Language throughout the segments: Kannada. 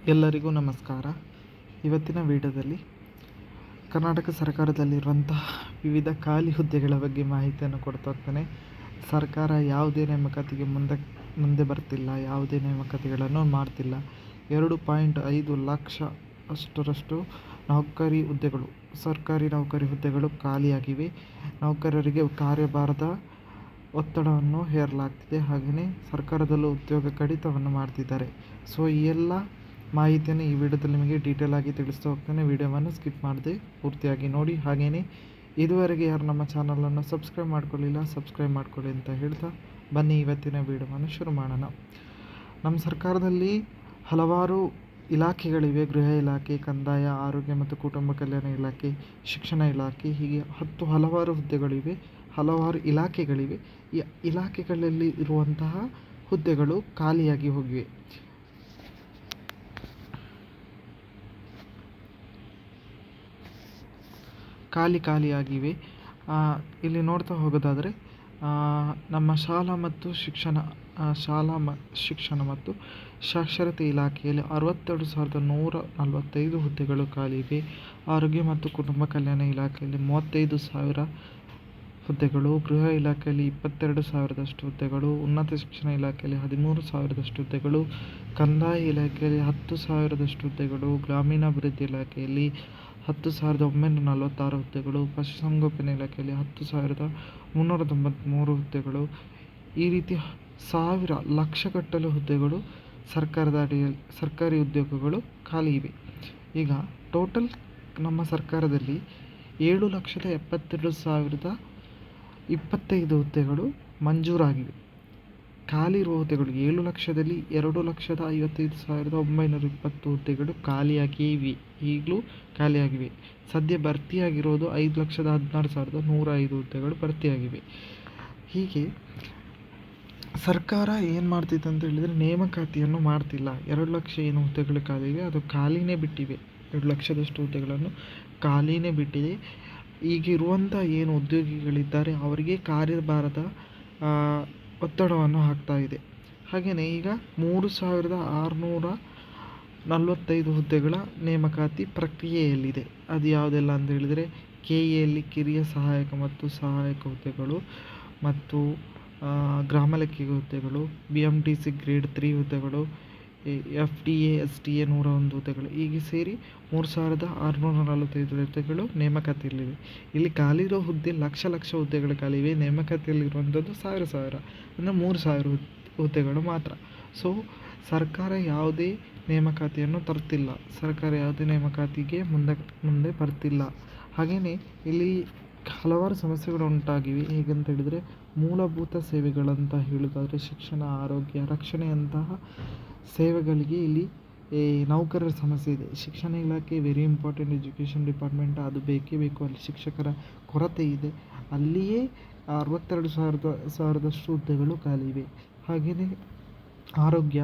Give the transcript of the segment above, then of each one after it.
ಎಲ್ಲರಿಗೂ ನಮಸ್ಕಾರ. ಇವತ್ತಿನ ವಿಡಿಯೋದಲ್ಲಿ ಕರ್ನಾಟಕ ಸರ್ಕಾರದಲ್ಲಿರುವಂತಹ ವಿವಿಧ ಖಾಲಿ ಹುದ್ದೆಗಳ ಬಗ್ಗೆ ಮಾಹಿತಿಯನ್ನು ಕೊಡ್ತಾ ಹೋಗ್ತಾನೆ. ಸರ್ಕಾರ ಯಾವುದೇ ನೇಮಕಾತಿಗೆ ಮುಂದೆ ಬರ್ತಿಲ್ಲ, ಯಾವುದೇ ನೇಮಕಾತಿಗಳನ್ನು ಮಾಡ್ತಿಲ್ಲ. 2.5 ಲಕ್ಷ ಅಷ್ಟರಷ್ಟು ನೌಕರಿ ಹುದ್ದೆಗಳು, ಸರ್ಕಾರಿ ನೌಕರಿ ಹುದ್ದೆಗಳು ಖಾಲಿಯಾಗಿವೆ. ನೌಕರರಿಗೆ ಕಾರ್ಯಭಾರದ ಒತ್ತಡವನ್ನು ಹೇರಲಾಗ್ತಿದೆ. ಹಾಗೆಯೇ ಸರ್ಕಾರದಲ್ಲೂ ಉದ್ಯೋಗ ಕಡಿತವನ್ನು ಮಾಡ್ತಿದ್ದಾರೆ. ಸೊ ಈ ಎಲ್ಲ ಮಾಹಿತಿಯನ್ನು ಈ ವಿಡಿಯೋದಲ್ಲಿ ನಿಮಗೆ ಡೀಟೇಲ್ ಆಗಿ ತಿಳಿಸ್ತಾ ಹೋಗ್ತಾನೆ. ವಿಡಿಯೋವನ್ನು ಸ್ಕಿಪ್ ಮಾಡದೆ ಪೂರ್ತಿಯಾಗಿ ನೋಡಿ. ಹಾಗೆಯೇ ಇದುವರೆಗೆ ಯಾರು ನಮ್ಮ ಚಾನಲನ್ನು ಸಬ್ಸ್ಕ್ರೈಬ್ ಮಾಡ್ಕೊಳ್ಳಿಲ್ಲ, ಸಬ್ಸ್ಕ್ರೈಬ್ ಮಾಡ್ಕೊಳ್ಳಿ ಅಂತ ಹೇಳ್ತಾ ಬನ್ನಿ ಇವತ್ತಿನ ವಿಡಿಯೋವನ್ನು ಶುರು ಮಾಡೋಣ. ನಮ್ಮ ಸರ್ಕಾರದಲ್ಲಿ ಹಲವಾರು ಇಲಾಖೆಗಳಿವೆ. ಗೃಹ ಇಲಾಖೆ, ಕಂದಾಯ, ಆರೋಗ್ಯ ಮತ್ತು ಕುಟುಂಬ ಕಲ್ಯಾಣ ಇಲಾಖೆ, ಶಿಕ್ಷಣ ಇಲಾಖೆ, ಹೀಗೆ ಹಲವಾರು ಹುದ್ದೆಗಳಿವೆ, ಹಲವಾರು ಇಲಾಖೆಗಳಿವೆ. ಈ ಇಲಾಖೆಗಳಲ್ಲಿ ಇರುವಂತಹ ಹುದ್ದೆಗಳು ಖಾಲಿಯಾಗಿ ಹೋಗಿವೆ. ಖಾಲಿಯಾಗಿವೆ. ಇಲ್ಲಿ ನೋಡ್ತಾ ಹೋಗೋದಾದರೆ ನಮ್ಮ ಶಾಲಾ ಶಿಕ್ಷಣ ಮತ್ತು ಸಾಕ್ಷರತೆ ಇಲಾಖೆಯಲ್ಲಿ 62,145 ಹುದ್ದೆಗಳು ಖಾಲಿ ಇವೆ. ಆರೋಗ್ಯ ಮತ್ತು ಕುಟುಂಬ ಕಲ್ಯಾಣ ಇಲಾಖೆಯಲ್ಲಿ 35,000 ಹುದ್ದೆಗಳು, ಗೃಹ ಇಲಾಖೆಯಲ್ಲಿ 22,000 ಹುದ್ದೆಗಳು, ಉನ್ನತ ಶಿಕ್ಷಣ ಇಲಾಖೆಯಲ್ಲಿ 13,000 ಹುದ್ದೆಗಳು, ಕಂದಾಯ ಇಲಾಖೆಯಲ್ಲಿ 10,000 ಹುದ್ದೆಗಳು, ಗ್ರಾಮೀಣಾಭಿವೃದ್ಧಿ ಇಲಾಖೆಯಲ್ಲಿ 10,946 ಹುದ್ದೆಗಳು, ಪಶುಸಂಗೋಪನಾ ಇಲಾಖೆಯಲ್ಲಿ 10,393 ಹುದ್ದೆಗಳು. ಈ ರೀತಿ ಲಕ್ಷಗಟ್ಟಲೆ ಹುದ್ದೆಗಳು ಸರ್ಕಾರಿ ಉದ್ಯೋಗಗಳು ಖಾಲಿ ಇವೆ. ಈಗ ಟೋಟಲ್ ನಮ್ಮ ಸರ್ಕಾರದಲ್ಲಿ 7,72,025 ಹುದ್ದೆಗಳು ಮಂಜೂರಾಗಿವೆ. ಖಾಲಿ ಇರುವ ಹುದ್ದೆಗಳು 7,00,000ದಲ್ಲಿ 2,55,920 ಹುದ್ದೆಗಳು ಖಾಲಿಯಾಗಿವೆ. ಈಗಲೂ ಖಾಲಿಯಾಗಿವೆ. ಸದ್ಯ ಭರ್ತಿಯಾಗಿರೋದು 5,16,105 ಹುದ್ದೆಗಳು ಭರ್ತಿಯಾಗಿವೆ. ಹೀಗೆ ಸರ್ಕಾರ ಏನು ಮಾಡ್ತಿದೆ ಅಂತ ಹೇಳಿದರೆ, ನೇಮಕಾತಿಯನ್ನು ಮಾಡ್ತಿಲ್ಲ. 2 ಲಕ್ಷ ಏನು ಹುದ್ದೆಗಳು ಖಾಲಿವೆ ಅದು ಖಾಲಿನೇ ಬಿಟ್ಟಿವೆ. 2 ಲಕ್ಷದಷ್ಟು ಹುದ್ದೆಗಳನ್ನು ಖಾಲಿನೇ ಬಿಟ್ಟಿದೆ. ಈಗಿರುವಂಥ ಏನು ಉದ್ಯೋಗಿಗಳಿದ್ದಾರೆ ಅವರಿಗೆ ಕಾರ್ಯಭಾರದ ಒತ್ತಡವನ್ನು ಹಾಕ್ತಾ ಇದೆ. ಹಾಗೆಯೇ ಈಗ 3,645 ಹುದ್ದೆಗಳ ನೇಮಕಾತಿ ಪ್ರಕ್ರಿಯೆಯಲ್ಲಿದೆ. ಅದು ಯಾವುದೆಲ್ಲ ಅಂತ ಹೇಳಿದರೆ, KEಯಲ್ಲಿ ಕಿರಿಯ ಸಹಾಯಕ ಮತ್ತು ಸಹಾಯಕ ಹುದ್ದೆಗಳು, ಮತ್ತು ಗ್ರಾಮ ಲೆಕ್ಕಿಗ ಹುದ್ದೆಗಳು, BMTC ಗ್ರೇಡ್ 3 ಹುದ್ದೆಗಳು, FDA STA 101 ಹುದ್ದೆಗಳು, ಹೀಗೆ ಸೇರಿ 3,645 ಹುದ್ದೆಗಳು ನೇಮಕಾತಿಯಲ್ಲಿವೆ. ಇಲ್ಲಿ ಖಾಲಿರೋ ಹುದ್ದೆ ಲಕ್ಷ ಹುದ್ದೆಗಳು ಖಾಲಿವೆ. ನೇಮಕಾತಿಯಲ್ಲಿರುವಂಥದ್ದು 1,000 ಅಂದರೆ 3,000 ಹುದ್ದೆಗಳು ಮಾತ್ರ. ಸೊ ಸರ್ಕಾರ ಯಾವುದೇ ನೇಮಕಾತಿಯನ್ನು ತರ್ತಿಲ್ಲ. ಸರ್ಕಾರ ಯಾವುದೇ ನೇಮಕಾತಿಗೆ ಮುಂದೆ ಬರ್ತಿಲ್ಲ. ಹಾಗೆಯೇ ಇಲ್ಲಿ ಹಲವಾರು ಸಮಸ್ಯೆಗಳು ಉಂಟಾಗಿವೆ. ಹೇಗಂತ ಹೇಳಿದರೆ, ಮೂಲಭೂತ ಸೇವೆಗಳಂತ ಹೇಳೋದಾದರೆ ಶಿಕ್ಷಣ, ಆರೋಗ್ಯ, ರಕ್ಷಣೆಯಂತಹ ಸೇವೆಗಳಿಗೆ ಇಲ್ಲಿ ನೌಕರರ ಸಮಸ್ಯೆ ಇದೆ. ಶಿಕ್ಷಣ ಇಲಾಖೆ ವೆರಿ ಇಂಪಾರ್ಟೆಂಟ್, ಎಜುಕೇಷನ್ ಡಿಪಾರ್ಟ್ಮೆಂಟ್ ಅದು ಬೇಕೇ ಬೇಕು. ಅಲ್ಲಿ ಶಿಕ್ಷಕರ ಕೊರತೆ ಇದೆ. ಅಲ್ಲಿಯೇ 62,000 ಹುದ್ದೆಗಳು ಖಾಲಿ ಇವೆ. ಹಾಗೆಯೇ ಆರೋಗ್ಯ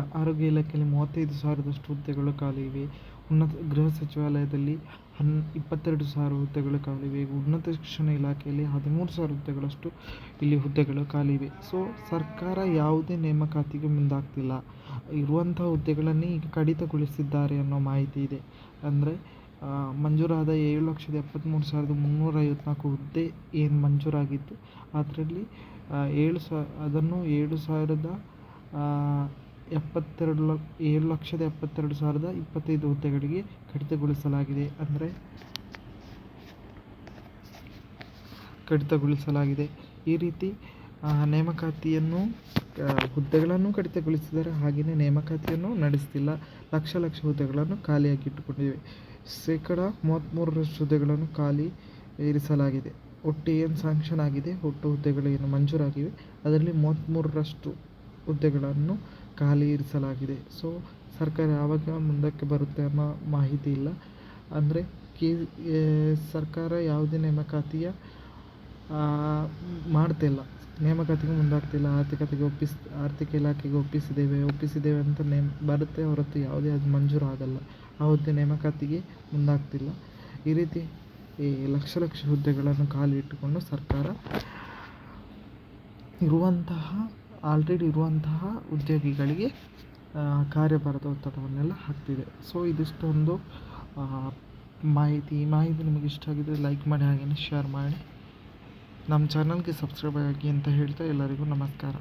ಇಲಾಖೆಯಲ್ಲಿ 35,000 ಹುದ್ದೆಗಳು ಖಾಲಿ ಇವೆ. ಗೃಹ ಸಚಿವಾಲಯದಲ್ಲಿ 22,000 ಹುದ್ದೆಗಳು ಖಾಲಿವೆ. ಉನ್ನತ ಶಿಕ್ಷಣ ಇಲಾಖೆಯಲ್ಲಿ 13,000 ಹುದ್ದೆಗಳಷ್ಟು ಇಲ್ಲಿ ಹುದ್ದೆಗಳು ಖಾಲಿ ಇವೆ. ಸೊ ಸರ್ಕಾರ ಯಾವುದೇ ನೇಮಕಾತಿಗೆ ಮುಂದಾಗ್ತಿಲ್ಲ. ಇರುವಂಥ ಹುದ್ದೆಗಳನ್ನೇ ಈಗ ಕಡಿತಗೊಳಿಸಿದ್ದಾರೆ ಅನ್ನೋ ಮಾಹಿತಿ ಇದೆ. ಅಂದರೆ ಮಂಜೂರಾದ 7,73,354 ಹುದ್ದೆ ಏನು ಮಂಜೂರಾಗಿತ್ತು ಅದರಲ್ಲಿ 7,72,025 ಹುದ್ದೆಗಳಿಗೆ ಕಡಿತಗೊಳಿಸಲಾಗಿದೆ. ಈ ರೀತಿ ನೇಮಕಾತಿಯನ್ನು ಹುದ್ದೆಗಳನ್ನು ಕಡಿತಗೊಳಿಸಿದ್ದಾರೆ. ಹಾಗೆಯೇ ನೇಮಕಾತಿಯನ್ನು ನಡೆಸ್ತಿಲ್ಲ. ಲಕ್ಷ ಹುದ್ದೆಗಳನ್ನು ಖಾಲಿಯಾಗಿಟ್ಟುಕೊಂಡಿವೆ. 33% ಹುದ್ದೆಗಳನ್ನು ಖಾಲಿ ಇರಿಸಲಾಗಿದೆ. ಒಟ್ಟು ಏನು ಸ್ಯಾಂಕ್ಷನ್ ಆಗಿದೆ, ಒಟ್ಟು ಹುದ್ದೆಗಳು ಏನು ಮಂಜೂರಾಗಿವೆ ಅದರಲ್ಲಿ 33% ಹುದ್ದೆಗಳನ್ನು ಖಾಲಿ ಇರಿಸಲಾಗಿದೆ. ಸೊ ಸರ್ಕಾರ ಯಾವಾಗ ಮುಂದಕ್ಕೆ ಬರುತ್ತೆ ಅನ್ನೋ ಮಾಹಿತಿ ಇಲ್ಲ. ಅಂದರೆ ಸರ್ಕಾರ ಯಾವುದೇ ನೇಮಕಾತಿಯ ಮಾಡ್ತಿಲ್ಲ, ನೇಮಕಾತಿಗೆ ಮುಂದಾಗ್ತಿಲ್ಲ. ಆರ್ಥಿಕ ಇಲಾಖೆಗೆ ಒಪ್ಪಿಸಿದ್ದೇವೆ ಅಂತ ಬರುತ್ತೆ ಹೊರತು ಯಾವುದೇ ಅದು ಮಂಜೂರು ಆಗಲ್ಲ. ಆ ಹುದ್ದೆ ನೇಮಕಾತಿಗೆ ಮುಂದಾಗ್ತಿಲ್ಲ. ಈ ರೀತಿ ಲಕ್ಷ ಹುದ್ದೆಗಳನ್ನು ಖಾಲಿ ಇಟ್ಟುಕೊಂಡು ಸರ್ಕಾರ ಆಲ್ರೆಡಿ ಇರುವಂತಹ ಉದ್ಯೋಗಿಗಳಿಗೆ ಕಾರ್ಯಭಾರದ ಒತ್ತಡವನ್ನೆಲ್ಲ ಹಾಕ್ತಿದೆ. ಸೊ ಇದಿಷ್ಟೊಂದು ಮಾಹಿತಿ ನಿಮಗೆ ಇಷ್ಟ ಆಗಿದ್ದರೆ ಲೈಕ್ ಮಾಡಿ, ಹಾಗೆಯೇ ಶೇರ್ ಮಾಡಿ, ನಮ್ಮ ಚಾನಲ್ಗೆ ಸಬ್ಸ್ಕ್ರೈಬ್ ಆಗಿ ಅಂತ ಹೇಳ್ತಾ ಎಲ್ಲರಿಗೂ ನಮಸ್ಕಾರ.